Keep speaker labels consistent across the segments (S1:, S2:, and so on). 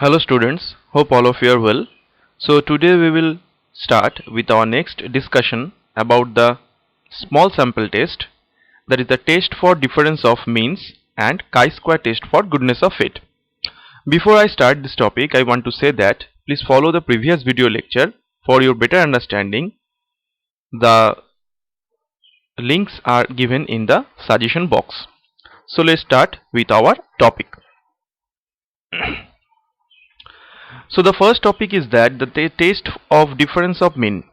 S1: Hello students, hope all of you are well. So today we will start with our next discussion about the small sample test, that is the test for difference of means and chi-square test for goodness of fit. Before I start this topic, I want to say that please follow the previous video lecture for your better understanding. The links are given in the suggestion box. So let's start with our topic. So the first topic is that the test of difference of mean.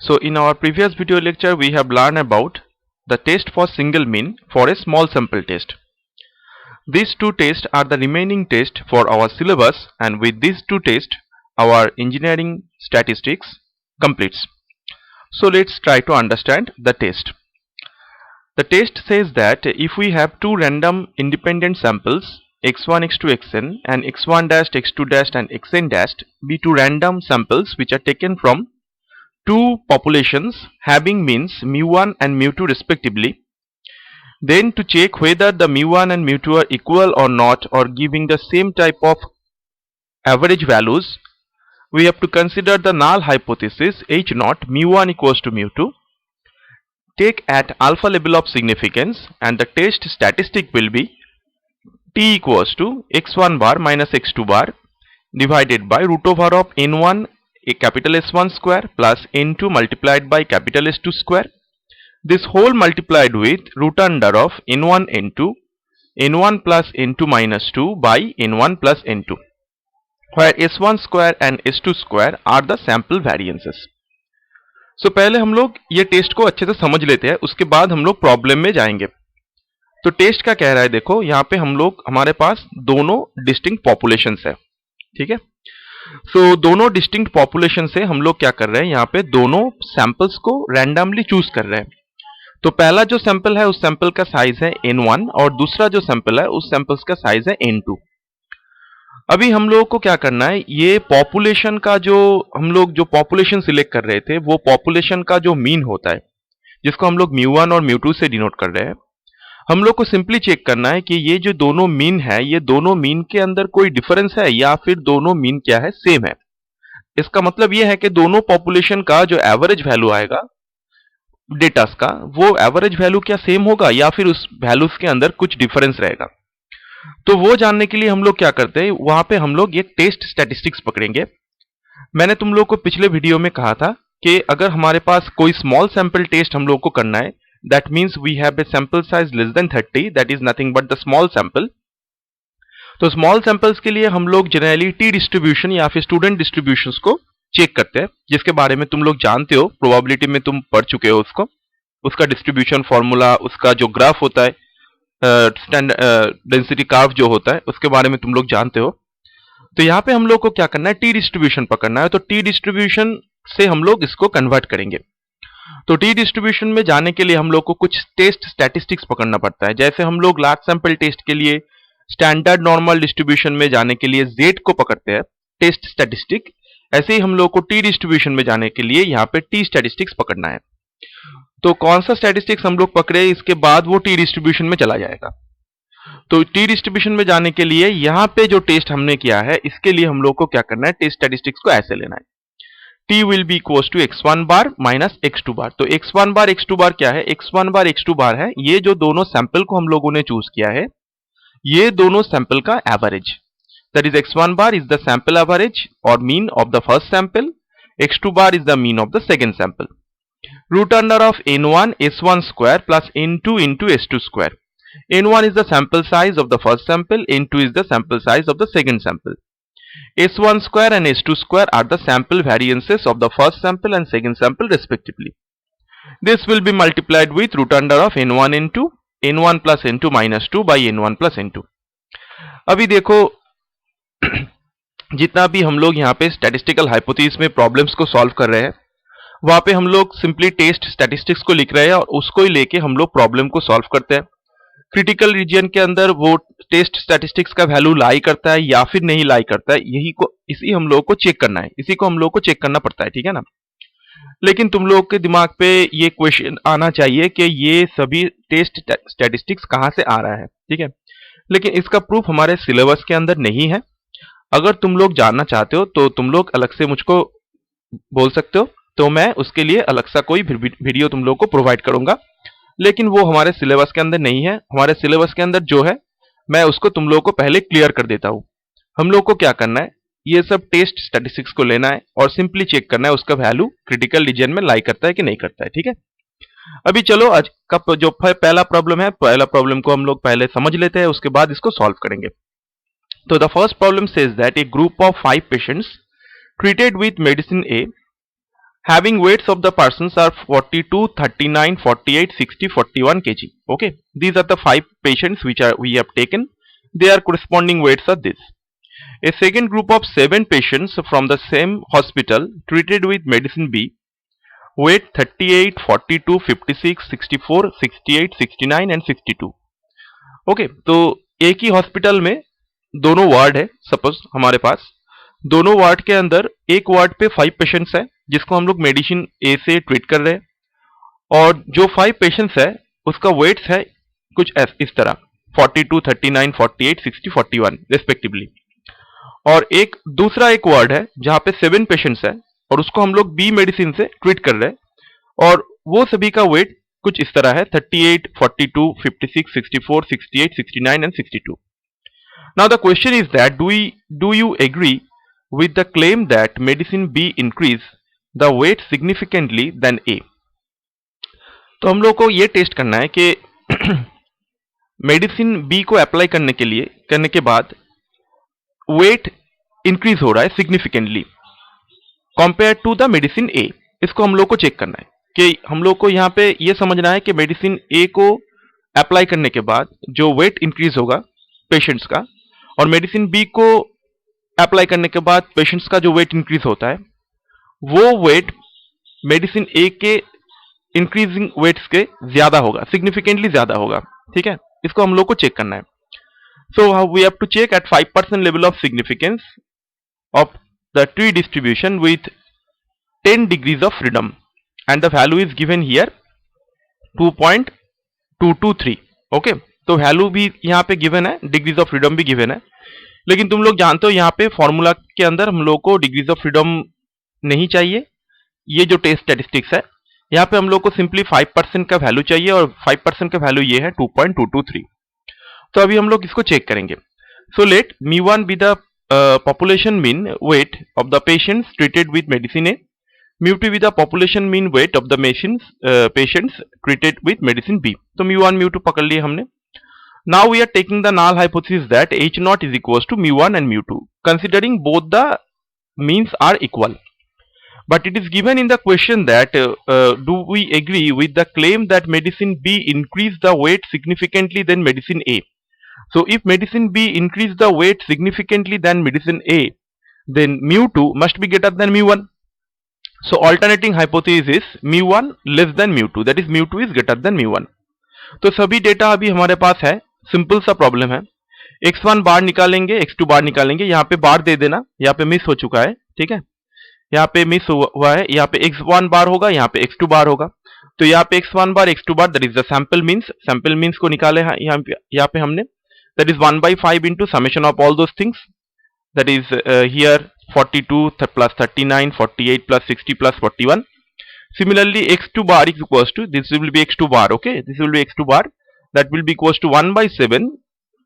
S1: So in our previous video lecture we have learned about the test for single mean for a small sample test. These two tests are the remaining tests for our syllabus, and with these two tests our engineering statistics completes. So let's try to understand the test. The test says that if we have two random independent samples x1, x2, xn and x1 dash, x2 dash and xn dash be two random samples which are taken from two populations having means mu1 and mu2 respectively, then to check whether the mu1 and mu2 are equal or not or giving the same type of average values, we have to consider the null hypothesis h naught mu1 equals to mu2, take at alpha level of significance, and the test statistic will be t equals to x1 bar minus x2 bar divided by root over of n1 a capital S1 square plus n2 multiplied by capital S2 square. This whole multiplied with root under of n1 n2 n1 plus n2 minus 2 by n1 plus n2, where S1 square and S2 square are the sample variances. So पहले हम लोग ये test को अच्छे से समझ लेते हैं, उसके बाद हम लोग प्रॉब्लम में जाएंगे. तो टेस्ट क्या कह रहा है, देखो यहाँ पे हम लोग हमारे पास दोनों डिस्टिंक्ट पॉपुलेशंस है, ठीक है. सो दोनों डिस्टिंक्ट पॉपुलेशन से हम लोग क्या कर रहे हैं, यहाँ पे दोनों सैंपल्स को रैंडमली चूज कर रहे हैं. तो पहला जो सैंपल है उस सैंपल का साइज है n1 और दूसरा जो सैंपल है उस सैंपल्स का साइज है n2. अभी हम लोगों को क्या करना है, ये पॉपुलेशन का जो हम लोग जो पॉपुलेशन सिलेक्ट कर रहे थे वो पॉपुलेशन का जो मीन होता है जिसको हम लोग mu1 और mu2 से डिनोट कर रहे हैं, हम लोग को सिंपली चेक करना है कि ये जो दोनों मीन है ये दोनों मीन के अंदर कोई डिफरेंस है या फिर दोनों मीन क्या है, सेम है. इसका मतलब ये है कि दोनों पॉपुलेशन का जो एवरेज वैल्यू आएगा डेटास का, वो एवरेज वैल्यू क्या सेम होगा या फिर उस वैल्यूज के अंदर कुछ डिफरेंस रहेगा. तो वो जानने के लिए हम लोग क्या करते हैं, वहां पे हम लोग ये टेस्ट स्टैटिस्टिक्स पकड़ेंगे. मैंने तुम लोग को पिछले वीडियो में कहा था कि अगर हमारे पास कोई स्मॉल सैंपल टेस्ट हम लोग को करना है, that means we have a sample size less than 30, that is nothing but the small sample. तो स्मॉल सैंपल्स के लिए हम लोग जनरली टी डिस्ट्रीब्यूशन या फिर स्टूडेंट डिस्ट्रीब्यूशंस को चेक करते हैं, जिसके बारे में तुम लोग जानते हो, प्रोबेबिलिटी में तुम पढ़ चुके हो उसको, उसका डिस्ट्रीब्यूशन फॉर्मूला, उसका जो ग्राफ होता है, डेंसिटी कर्व जो होता है, उसके बारे में तुम लोग जानते हो. तो यहाँ पे हम लोग को क्या करना है, टी डिस्ट्रीब्यूशन पकड़ना है. तो टी डिस्ट्रीब्यूशन से हम लोग इसको कन्वर्ट करेंगे. तो टी डिस्ट्रीब्यूशन में जाने के लिए हम लोग को कुछ टेस्ट स्टैटिस्टिक्स पकड़ना पड़ता है. जैसे हम लोग लार्ज सैंपल टेस्ट के लिए स्टैंडर्ड नॉर्मल डिस्ट्रीब्यूशन में जाने के लिए z को पकड़ते हैं टेस्ट स्टैटिस्टिक, ऐसे ही हम लोग को टी डिस्ट्रीब्यूशन में जाने के लिए यहाँ पे टी स्टैटिस्टिक्स पकड़ना है. तो कौन सा स्टैटिस्टिक्स हम लोग पकड़े, इसके बाद वो टी डिस्ट्रीब्यूशन में चला जाएगा. तो टी डिस्ट्रीब्यूशन में जाने के लिए यहाँ पे जो टेस्ट हमने किया है, इसके लिए हम लोग को क्या करना है, टेस्ट स्टैटिस्टिक्स को ऐसे लेना है. t will be equals to x1 bar minus x2 bar. तो x1 bar x2 bar क्या है, x1 bar x2 bar है ये जो दोनों सैंपल को हम लोगों ने चूज किया है, ये दोनों सैंपल का average. That is x1 bar is the sample average or mean of the first sample, x2 bar is the mean of the second sample. Root under of n1 s1 square plus n2 into s2 square. n1 is the sample size of the first sample, n2 is the sample size of the second sample. S1 square and S2 square are the sample variances of the first sample and second sample respectively. This will be multiplied with root under of n1 into n1 plus n2 minus 2 by n1 plus n2. अभी देखो जितना भी हम लोग यहाँ पे statistical hypothesis में problems को सॉल्व कर रहे हैं, वहां पे हम लोग सिंपली टेस्ट स्टैटिस्टिक्स को लिख रहे हैं और उसको ही लेके हम लोग प्रॉब्लम को सॉल्व करते हैं. क्रिटिकल रीजन के अंदर वो टेस्ट स्टैटिस्टिक्स का वैल्यू लाई करता है या फिर नहीं लाई करता है, इसी हम लोग को चेक करना है, इसी को हम लोग को चेक करना पड़ता है, ठीक है ना. लेकिन तुम लोग के दिमाग पे ये क्वेश्चन आना चाहिए कि ये सभी टेस्ट स्टैटिस्टिक्स कहाँ से आ रहा है, ठीक है. लेकिन इसका प्रूफ हमारे सिलेबस के अंदर नहीं है. अगर तुम लोग जानना चाहते हो तो तुम लोग अलग से मुझको बोल सकते हो, तो मैं उसके लिए अलग सा कोई वीडियो तुम लोग को प्रोवाइड करूंगा, लेकिन वो हमारे सिलेबस के अंदर नहीं है। हमारे सिलेबस के अंदर जो है मैं उसको तुम लोगों को पहले क्लियर कर देता हूं। हम लोग को क्या करना है, ये सब टेस्ट स्टैटिस्टिक्स को लेना है और सिंपली चेक करना है उसका वैल्यू क्रिटिकल रीजन में लाई करता है कि नहीं करता है। ठीक है, अभी चलो आज का जो पहला प्रॉब्लम है, पहला प्रॉब्लम को हम लोग पहले समझ लेते हैं, उसके बाद इसको सॉल्व करेंगे। तो the first problem says that A group of 5 patients treated with medicine A having weights of the persons are 42, 39, 48, 60, 41 kg. Okay, these are the 5 patients which are we have taken. Their corresponding weights are this. A second group of 7 patients from the same hospital treated with medicine B weight 38, 42, 56, 64, 68, 69 and 62. Okay, तो एक ही hospital में दोनों ward है, suppose हमारे पास दोनों ward के अंदर एक वार्ड पे 5 पेशेंट्स है जिसको हम लोग मेडिसिन ए से ट्रीट कर रहे हैं, और जो 5 पेशेंट्स है उसका वेट्स है कुछ इस तरह 42, 39, 48, 60, 41 रेस्पेक्टिवली। और एक दूसरा एक वार्ड है जहां पे 7 पेशेंट्स है और उसको हम लोग बी मेडिसिन से ट्रीट कर रहे हैं, और वो सभी का वेट कुछ इस तरह है 38, 42, 56, 64, 68, 69 and 62. Now the question is that do you agree with the claim that medicine B increase the weight significantly than A? तो हम लोग को ये टेस्ट करना है कि मेडिसिन बी को अप्लाई करने के बाद वेट इंक्रीज हो रहा है significantly compare to the medicine A. इसको हम लोग को चेक करना है कि हम लोग को यहाँ पे ये समझना है कि मेडिसिन ए को अप्लाई करने के बाद जो वेट इंक्रीज होगा पेशेंट्स का, और मेडिसिन बी को अप्लाई करने के बाद पेशेंट्स का जो वेट इंक्रीज होता है वो वेट मेडिसिन ए के इंक्रीजिंग वेट्स के ज्यादा होगा, सिग्निफिकेंटली ज्यादा होगा। ठीक है, इसको हम लोग को चेक करना है। So we have to check at 5% level of significance of the tree distribution with 10 degrees of freedom and the value is given here 2.223। Okay, तो वैल्यू भी यहाँ पे गिवन है, डिग्रीज ऑफ फ्रीडम भी गिवन है, लेकिन तुम लोग जानते हो यहाँ पे फॉर्मूला के अंदर हम लोग को डिग्रीज ऑफ फ्रीडम नहीं चाहिए। ये जो टेस्ट स्टैटिस्टिक्स है यहाँ पे हम लोग को सिंपली 5% का वैल्यू चाहिए, और 5% का वैल्यू ये है 2.223। तो अभी हम लोग इसको चेक करेंगे। So let μ1 be the population mean weight of the patients treated with medicine A, μ2 be the population mean weight of the patients treated with medicine B. तो μ1 μ2 पकड़ लिए हमने। Now we are taking the null hypothesis that H naught is equals to μ1 and μ2, considering both the means are equal. But it is given in the question that do we agree with the claim that medicine B increase the weight significantly than medicine A? So if medicine B increase the weight significantly than medicine A, then μ2 must be greater than μ1. So alternating hypothesis is μ1 less than μ2, that is μ2 is greater than μ1. तो सभी data अभी हमारे पास है, simple सा problem है। x1 बार निकालेंगे, x2 बार निकालेंगे, यहाँ पे बार दे देना, यहाँ पे मिस हो चुका है। ठीक है, यहाँ पे मिस हुआ है, यहाँ पे x1 बार होगा, यहाँ पे x2 बार होगा। तो यहाँ पे x1 bar x2 bar that is the sample means को निकाले हैं यहाँ पे हमने, that is 1/5 into summation of all those things, that is here 42 plus 39, 48 plus 60 plus 41. Similarly, x2 bar is equals to, this will be x2 bar, okay, this will be x2 bar, that will be equals to 1/7,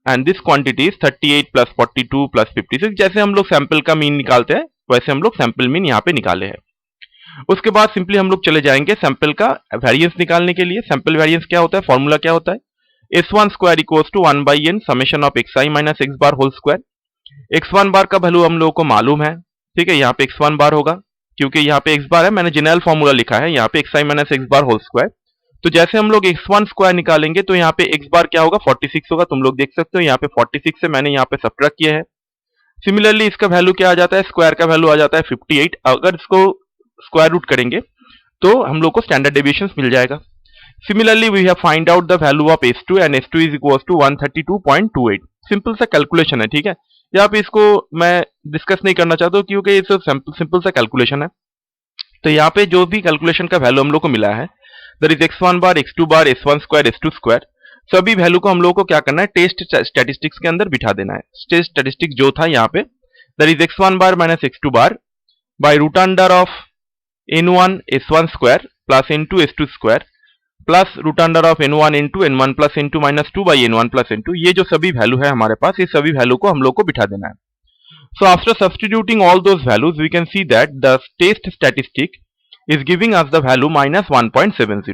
S1: and this quantity is 38 plus 42 plus 56. जैसे हम लोग sample का mean निकालते हैं वैसे हम लोग sample mean यहाँ पे निकाले हैं। उसके बाद सिंपली हम लोग चले जाएंगे सैंपल का वेरिएंस निकालने के लिए। सैंपल वेरिएंस क्या होता है, फॉर्मूला क्या होता है, s1 square equals to 1/n summation of xi minus x bar whole square. x1 bar का वैल्यू हम लोगों को मालूम है, ठीक है, यहाँ पे x1 बार होगा क्योंकि यहाँ पे x बार है, मैंने जनरल फॉर्मूला लिखा है, यहाँ पे xi minus x bar whole square. तो जैसे हम लोग x1 स्क्वायर निकालेंगे तो यहाँ पे x बार क्या होगा 46 होगा, तुम लोग देख सकते हो यहाँ पे 46 से मैंने यहाँ पे सब्ट्रैक्ट किया है। सिमिलरली इसका वैल्यू क्या आ जाता है, स्क्वायर का वैल्यू आ जाता है 58। अगर इसको स्क्वायर रूट करेंगे तो हम लोग को स्टैंडर्ड डेविएशन मिल जाएगा। Similarly we have find out the value of s2 and s2 is equals to 132.28। Simple सा कैलकुलेशन है, ठीक है, यहाँ पे इसको मैं डिस्कस नहीं करना चाहता हूँ क्योंकि ये सिंपल सा कैलकुलेशन है। तो यहाँ पे जो भी कैलकुलेशन का वैल्यू हम लोग को मिला है that is x1 bar, x2 bar, s1 square, s2 square, सभी वैल्यू को हम लोग को क्या करना है, टेस्ट स्टैटिस्टिक्स के अंदर बिठा देना है। टेस्ट स्टैटिस्टिक्स जो था यहाँ पे that is x1 bar minus x2 bar by root under of n1 s1 square plus n2 s2 square plus root under of n1 into n1 plus n2 minus 2 by n1 plus n2। ये जो सभी value है हमारे पास, ये सभी value को हम लोग को बिठा देना है। So after substituting all those values we can see that the test statistic is giving us the value minus 1.70.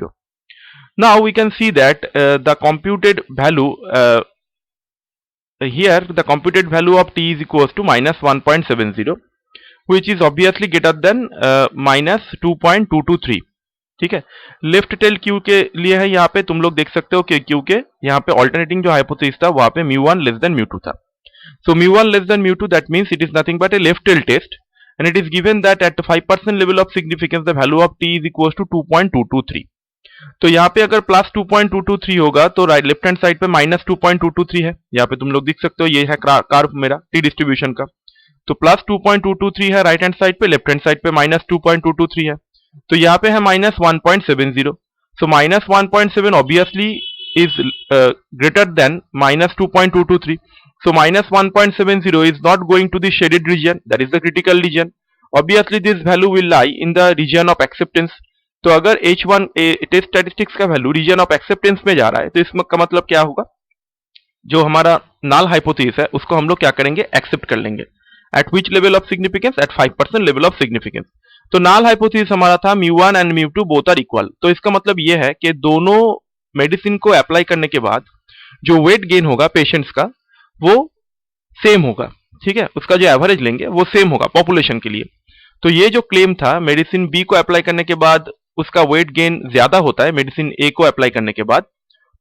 S1: Now we can see that the computed value here the computed value of t is equals to minus 1.70, which is obviously greater than minus 2.223। ठीक है, left tell Q के लिए है, यहाँ पे तुम लोग देख सकते हो कि क्यू के यहाँ पे ऑल्टरनेटिंग जो हाइपोथेसिस था वहां पे μ1 लेस देन μ2 था। So μ1 less than μ2 that means it is nothing but a left tail test and it is given that at 5% level of significance the value of t is equals to 2.223। तो यहाँ पे अगर plus 2.223 होगा तो right left hand side पे minus 2.223 है। यहाँ पे तुम लोग देख सकते हो, ये है कर्व मेरा टी डिस्ट्रीब्यूशन का। तो प्लस 2.223 है राइट हैंड साइड पे, लेफ्ट हैंड साइड पे माइनस 2.223 है। तो यहाँ पे है minus 1.70। So minus 1.7 obviously is greater than minus 2.223। So minus 1.70 is not going to the shaded region, that is the critical region. Obviously this value will lie in the region of acceptance. तो अगर H1 test statistics का value reason of acceptance में जा रहा है तो इसमें का मतलब क्या होगा, जो हमारा नल हाइपोथेसिस है उसको हम लोग क्या करेंगे, एक्सेप्ट कर लेंगे। At which level of significance, at 5% level of significance. तो नल हाइपोथेसिस हमारा था μ1 एंड μ2 बोथ आर इक्वल। तो इसका मतलब ये है कि दोनों मेडिसिन को अप्लाई करने के बाद जो वेट गेन होगा पेशेंट्स का वो सेम होगा। ठीक है, उसका जो एवरेज लेंगे वो सेम होगा पॉपुलेशन के लिए। तो ये जो क्लेम था मेडिसिन बी को अप्लाई करने के बाद उसका वेट गेन ज्यादा होता है मेडिसिन ए को अप्लाई करने के बाद,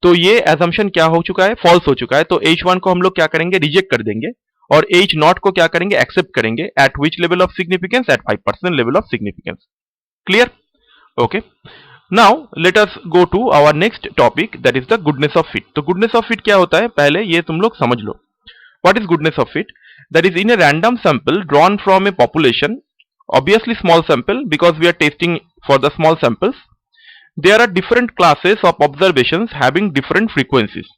S1: तो ये एजम्पशन क्या हो चुका है, फॉल्स हो चुका है। तो H1 को हम लोग क्या करेंगे, रिजेक्ट कर देंगे और H0 को क्या करेंगे, एक्सेप्ट करेंगे। At which level of significance, at 5% level of significance. Clear? Okay, now let us go to our next topic, that is the goodness of fit. तो गुडनेस ऑफ फिट क्या होता है, पहले ये तुम लोग समझ लो। What is goodness of fit? That is in a random sample drawn from a population, obviously small sample because we are testing for the small samples. There are different classes of observations having different frequencies.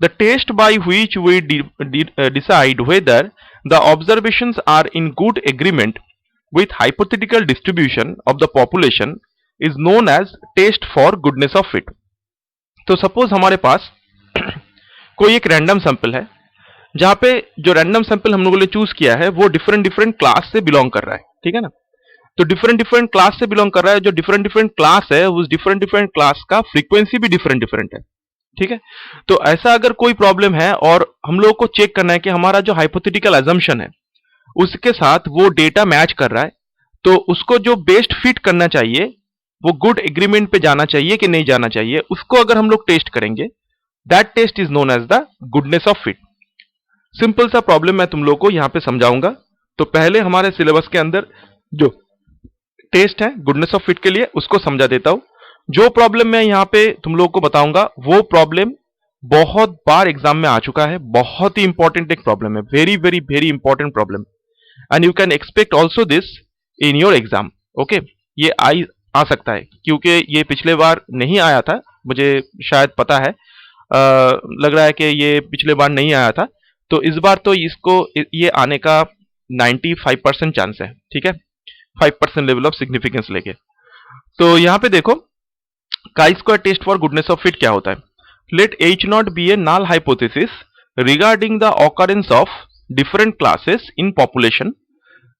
S1: The test by which we decide whether the observations are in good agreement with hypothetical distribution of the population is known as test for goodness of fit. तो suppose हमारे पास कोई एक random sample है जहां पे जो random sample हम लोगों ने चूज किया है वो डिफरेंट क्लास से बिलोंग कर रहा है। ठीक है ना, तो डिफरेंट क्लास से बिलोंग कर रहा है। जो डिफरेंट क्लास है उस डिफरेंट क्लास का फ्रीक्वेंसी भी डिफरेंट है। ठीक है, तो ऐसा अगर कोई प्रॉब्लम है और हम लोग को चेक करना है कि हमारा जो हाइपोथेटिकल अजम्पशन है उसके साथ वो डेटा मैच कर रहा है, तो उसको जो बेस्ट फिट करना चाहिए वो गुड एग्रीमेंट पे जाना चाहिए कि नहीं जाना चाहिए, उसको अगर हम लोग टेस्ट करेंगे, that test is known as the goodness of fit. Simple सा प्रॉब्लम मैं तुम लोग को यहां पे समझाऊंगा। तो पहले हमारे सिलेबस के अंदर जो टेस्ट है गुडनेस ऑफ फिट के लिए उसको समझा देता हूं। जो प्रॉब्लम मैं यहां पे तुम लोग को बताऊंगा वो प्रॉब्लम बहुत बार एग्जाम में आ चुका है, बहुत ही इंपॉर्टेंट एक प्रॉब्लम है, very very very important problem, and you can expect also this in your exam. Okay, ये आ सकता है क्योंकि ये पिछले बार नहीं आया था, मुझे शायद पता है, लग रहा है कि ये पिछले बार नहीं आया था, तो इस बार तो इसको ये आने का 95% चांस है। ठीक है, 5% लेवल ऑफ सिग्निफिकेंस लेके। तो यहां पे देखो chi square test for goodness of fit क्या होता है। Let H0 be a null hypothesis regarding the occurrence of different classes in population.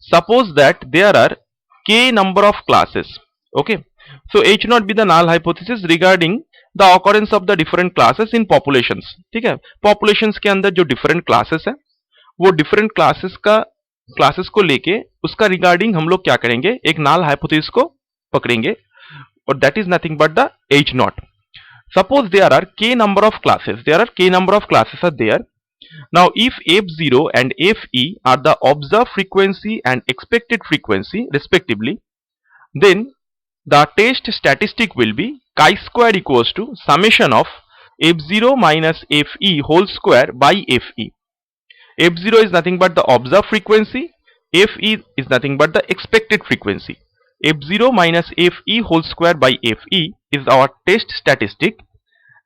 S1: Suppose that there are k number of classes. Okay, so H0 be the null hypothesis regarding the occurrence of the different classes in populations. ठीक है, populations के अंदर जो different classes है वो different classes को लेके उसका रिगार्डिंग हम लोग क्या करेंगे, एक नल हाइपोथेसिस को पकड़ेंगे और that is nothing but the H0। Suppose there are k number of classes are there. Now if F0 and Fe are the observed frequency and expected frequency respectively, then the test statistic will be chi square equals to summation of F0 minus Fe whole square by Fe. F0 is nothing but the observed frequency, Fe is nothing but the expected frequency. F0 minus Fe whole square by Fe is our test statistic,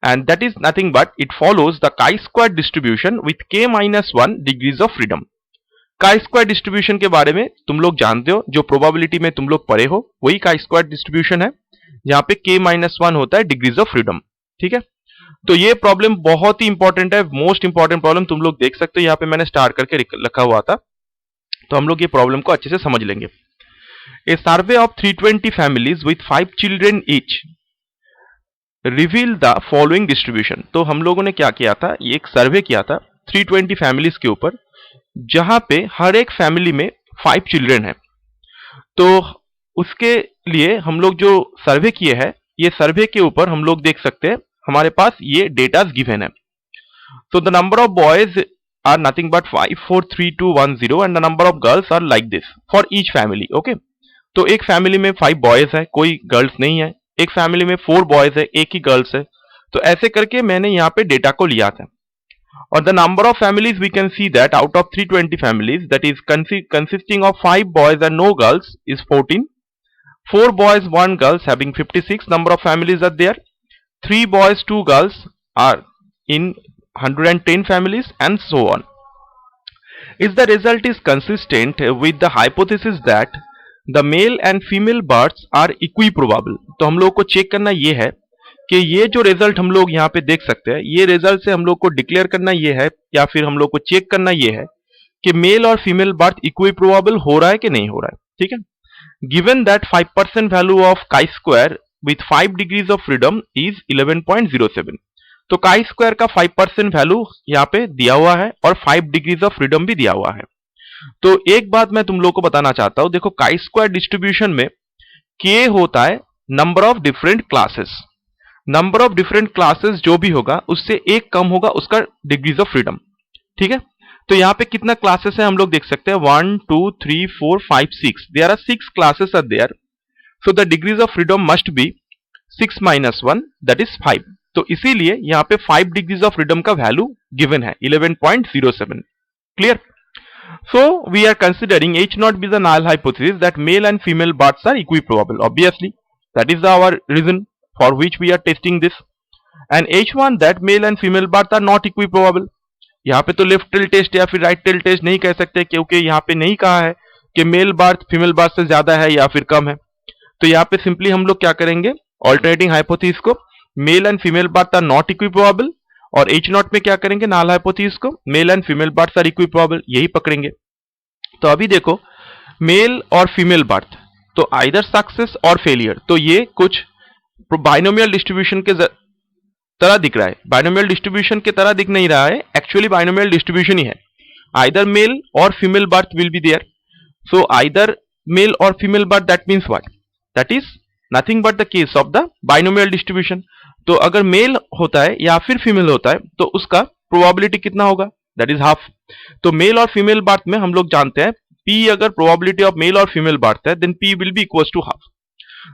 S1: and that is nothing but it follows the chi square distribution with k minus 1 degrees of freedom. Chi square distribution के बारे में तुम लोग जानते हो, जो probability में तुम लोग पढ़े हो वही काई स्क्वायर डिस्ट्रीब्यूशन है, जहां पे k-1 होता है डिग्रीज ऑफ फ्रीडम। ठीक है, तो ये प्रॉब्लम बहुत ही इंपॉर्टेंट है, मोस्ट इंपॉर्टेंट प्रॉब्लम। तुम लोग देख सकते हो यहाँ पे मैंने स्टार करके रखा हुआ था, तो हम लोग ये प्रॉब्लम को अच्छे से समझ लेंगे। A survey of 320 families with 5 children each reveal the following distribution. तो हम लोगों ने क्या किया था, ये एक सर्वे किया था 320 फैमिलीज के ऊपर, जहां पे हर एक फैमिली में 5 चिल्ड्रेन है। तो उसके लिए हम लोग जो सर्वे किए हैं, ये सर्वे के ऊपर हम लोग देख सकते हैं हमारे पास ये डेटा गिवन है। So the number of boys are nothing but 5, 4, 3, 2, 1, 0 and the number of girls are like this for each family. Okay? तो एक फैमिली में 5 बॉयज है, कोई गर्ल्स नहीं है। एक फैमिली में 4 बॉयज है, एक ही गर्ल्स है। तो ऐसे करके मैंने यहाँ पे डेटा को लिया था। और the number of families we can see that out of 320 families that is consisting of 5 boys and no girls is 14. 4 boys, 1 girls having 56 number of families are there. 3 boys, 2 girls are in 110 families and so on. If the result is consistent with the hypothesis that the male and female births are equiprobable, तो हम लोग को check करना ये है कि ये जो रिजल्ट हम लोग यहाँ पे देख सकते हैं, ये रिजल्ट से हम लोग को डिक्लेयर करना ये है या फिर हम लोग को चेक करना ये है कि मेल और फीमेल बर्थ इक्विप्रोबेबल हो रहा है कि नहीं हो रहा है। ठीक है, given that 5% value of chi square with 5 degrees of freedom is 11.07। तो काई स्क्वायर का 5% वैल्यू यहाँ पे दिया हुआ है और 5 डिग्रीज ऑफ फ्रीडम भी दिया हुआ है। तो एक बात मैं तुम लोग को बताना चाहता हूं, देखो काई स्क्वायर डिस्ट्रीब्यूशन में के होता है number of different classes. Number of different classes जो भी होगा उससे एक कम होगा उसका डिग्रीज ऑफ फ्रीडम। ठीक है, तो यहाँ पे कितना क्लासेस है हम लोग देख सकते हैं, 1 2 3 4 5 6, there are 6 classes are there. So the degrees of freedom must be 6 - 1 that is 5। तो इसीलिए यहाँ पे 5 डिग्रीज ऑफ फ्रीडम का वैल्यू गिवन है 11.07। Clear? So we are considering H0 be the null hypothesis that male and female births are equiprobable. Obviously, that is our reason for which we are testing this. And H1 that male and female births are not equiprobable. यहाँ पे तो left tail test या फिर right tail test नहीं कह सकते, क्योंकि यहाँ पे नहीं कहा है कि मेल बर्थ फीमेल बर्थ से ज्यादा है या फिर कम है। तो यहाँ पे सिंपली हम लोग क्या करेंगे, ऑल्टरनेटिंग हाइपोथेसिस को male and female birth are not equiprobable, और H0 में क्या करेंगे, नल हाइपोथेसिस को male and female birth are equiprobable, यही पकड़ेंगे। तो अभी देखो मेल और फीमेल बर्थ तो आइदर सक्सेस और फेलियर, तो ये कुछ बाइनोमियल डिस्ट्रीब्यूशन के तरह दिख रहा है। बाइनोमियल डिस्ट्रीब्यूशन के तरह दिख नहीं रहा है, एक्चुअली बाइनोमियल डिस्ट्रीब्यूशन ही है। आइदर मेल और female birth will be there. So either male और female birth, that means what, that is nothing but the case of the binomial distribution. तो अगर मेल होता है या फिर फीमेल होता है तो उसका प्रोबेबिलिटी कितना होगा, दैट इज हाफ। तो मेल और फीमेल बर्थ में हम लोग जानते हैं P अगर प्रोबेबिलिटी ऑफ मेल और फीमेल बर्थ है then P will be equal to half.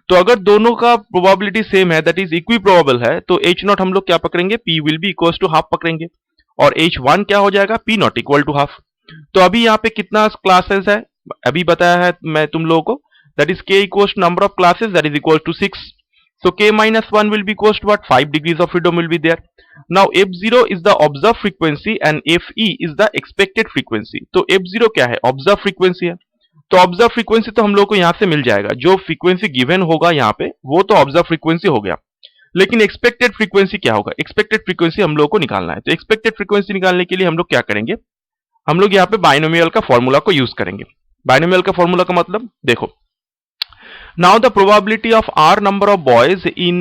S1: तो अगर दोनों का प्रोबेबिलिटी सेम है दैट इज इक्विप्रोबेबल है, तो H0 हम लोग क्या पकड़ेंगे, P will be equal to half पकड़ेंगे, और H1 क्या हो जाएगा, P not equal to half. तो अभी यहाँ पे कितना क्लासेस है अभी बताया है मैं तुम लोगों को, that is K equal to number of classes that is equal to 6। So k-1 will be equals to what, 5 degrees of freedom will be there. Now f0 is the observed frequency and fe is the expected frequency. तो f0 क्या है, observed frequency है। तो observed frequency तो हम लोग को यहाँ से मिल जाएगा, जो frequency given होगा यहाँ पे वो तो observed frequency हो गया, लेकिन expected frequency क्या होगा, expected frequency हम लोग को निकालना है। तो expected frequency निकालने के लिए हम लोग क्या करेंगे, हम लोग यहाँ पे बाइनोमियल का फॉर्मूला को यूज करेंगे। बाइनोमियल का फॉर्मूला का मतलब देखो, now the probability of r number of boys in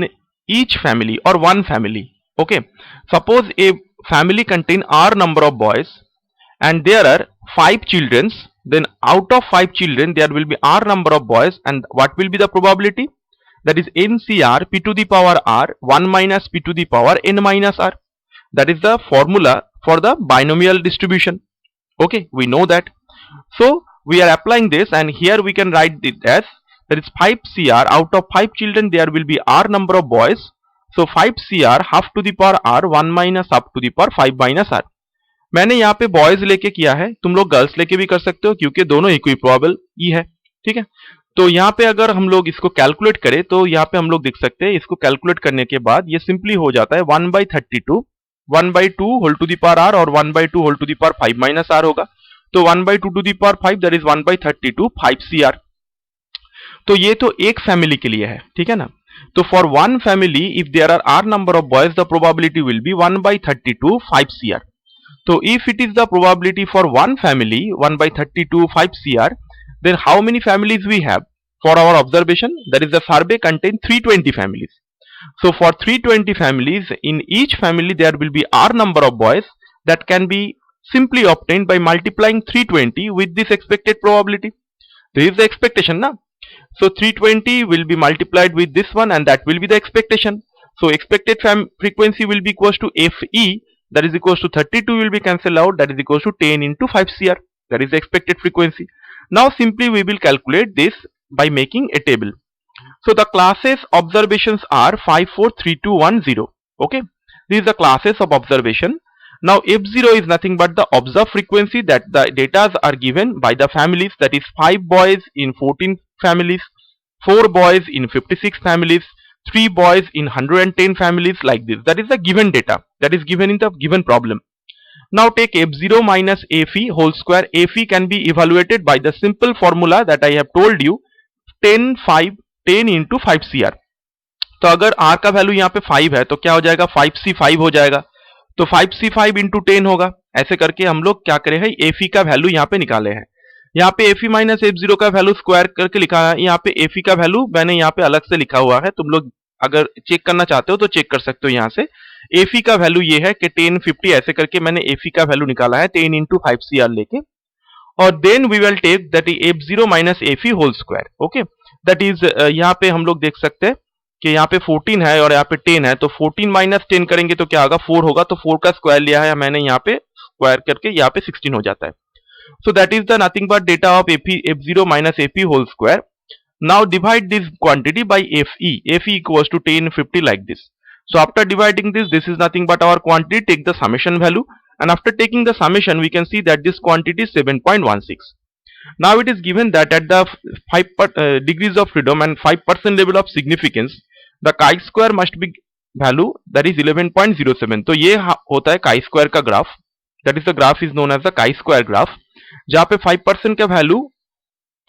S1: each family or one family, okay, suppose a family contain r number of boys and there are 5 children, then out of 5 children there will be r number of boys, and what will be the probability, that is NCR p to the power r 1 minus p to the power n minus r. That is the formula for the binomial distribution. Okay, we know that. So we are applying this, and here we can write it as that is 5 CR out of 5 children there will be r number of boys, so 5 CR half to the power r 1 minus half to the power 5 minus r. मैंने यहाँ पे boys लेके किया है, तुम लोग girls लेके भी कर सकते हो क्योंकि दोनों इक्विप्रोबेबल ही है। ठीक है, तो यहाँ पे अगर हम लोग इसको कैलकुलेट करें तो यहाँ पे हम लोग देख सकते हैं, इसको कैलकुलेट करने के बाद ये सिंपली हो जाता है 1/32 1/2 whole to the power r और 1/2 whole to the power 5 minus r होगा। तो 1/2⁵ that is 1/32 5 CR। तो ये तो एक फैमिली के लिए है, ठीक है ना। तो for one family if there are r number of boys the probability will be 1/32 5 CR। So if it is the probability for one family 1/32 5 CR, then how many families we have for our observation? That is the survey contain 320 families. So for 320 families, in each family there will be R number of boys that can be simply obtained by multiplying 320 with this expected probability. This is the expectation, na? So 320 will be multiplied with this one and that will be the expectation. So expected frequency will be equals to FE, that is equals to 32 will be cancelled out, that is equals to 10 into 5 CR, that is the expected frequency. Now simply we will calculate this by making a table. So the classes observations are 5 4 3 2 1 0. Okay, these are the classes of observation. Now F0 is nothing but the observed frequency that the data are given by the families, that is 5 boys in 14 families, 4 boys in 56 families, 3 boys in 110 families, like this. That is the given data that is given in the given problem. Now take F0 minus FE whole square. FE can be evaluated by the simple formula that I have told you, 10 into 5 CR. तो अगर R का value यहाँ पे 5 है तो क्या हो जाएगा, 5C5 हो जाएगा, तो 5C5 into 10 होगा। ऐसे करके हम लोग क्या करे हैं, FE का वैल्यू यहाँ पे निकाले हैं। यहाँ पे FE माइनस F0 का वैल्यू स्क्वायर करके लिखा है, यहाँ पे FE का वैल्यू मैंने यहाँ पे अलग से लिखा हुआ है, तुम लोग अगर चेक करना चाहते हो तो चेक कर सकते हो। यहाँ से FE का वैल्यू ये है कि 1050, ऐसे करके मैंने FE का वैल्यू निकाला है 10 into 5 CR लेके, और then we will take that is F0 minus FE whole square. Okay, that is यहाँ पे हम लोग देख सकते हैं कि यहाँ पे 14 है और यहाँ पे 10 है, तो 14 माइनस 10 करेंगे तो क्या होगा, 4 होगा, तो 4 का स्क्वायर लिया है मैंने यहाँ पे, स्क्वायर करके यहाँ पे 16 हो जाता है। So that is the nothing but data of F0 minus FE whole square. Now divide this quantity by FE. FE equals to 10 50 like this. So after dividing this, this is nothing but our quantity. Take the summation value, and after taking the summation we can see that this quantity is 7.16. Now it is given that at the 5 degrees of freedom and 5% level of significance, the chi-square must be value that is 11.07. तो ये होता है chi-square का graph, that is the graph is known as the chi-square graph, जहाँ पे 5% का value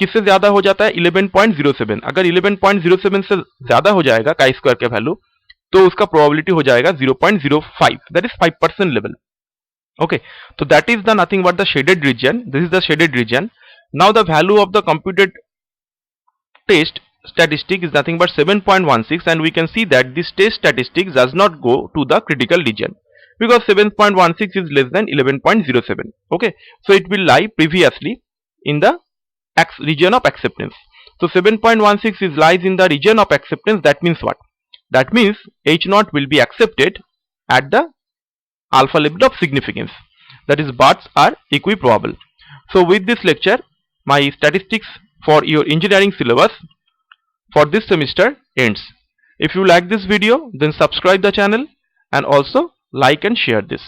S1: किससे ज्यादा हो जाता है, 11.07। अगर 11.07 से ज्यादा हो जाएगा chi-square का वैल्यू तो उसका प्रोबेबिलिटी हो जाएगा 0.05, that is 5% level. Okay, so that is the nothing but the shaded region. This is the shaded region. Now the value of the computed test statistic is nothing but 7.16, and we can see that this test statistic does not go to the critical region because 7.16 is less than 11.07. Okay, so it will lie previously in the region of acceptance. So 7.16 is lies in the region of acceptance. That means what? That means H0 will be accepted at the alpha level of significance, that is BARTs are equiprobable. So with this lecture my statistics for your engineering syllabus for this semester ends. If you like this video, then subscribe the channel and also like and share this.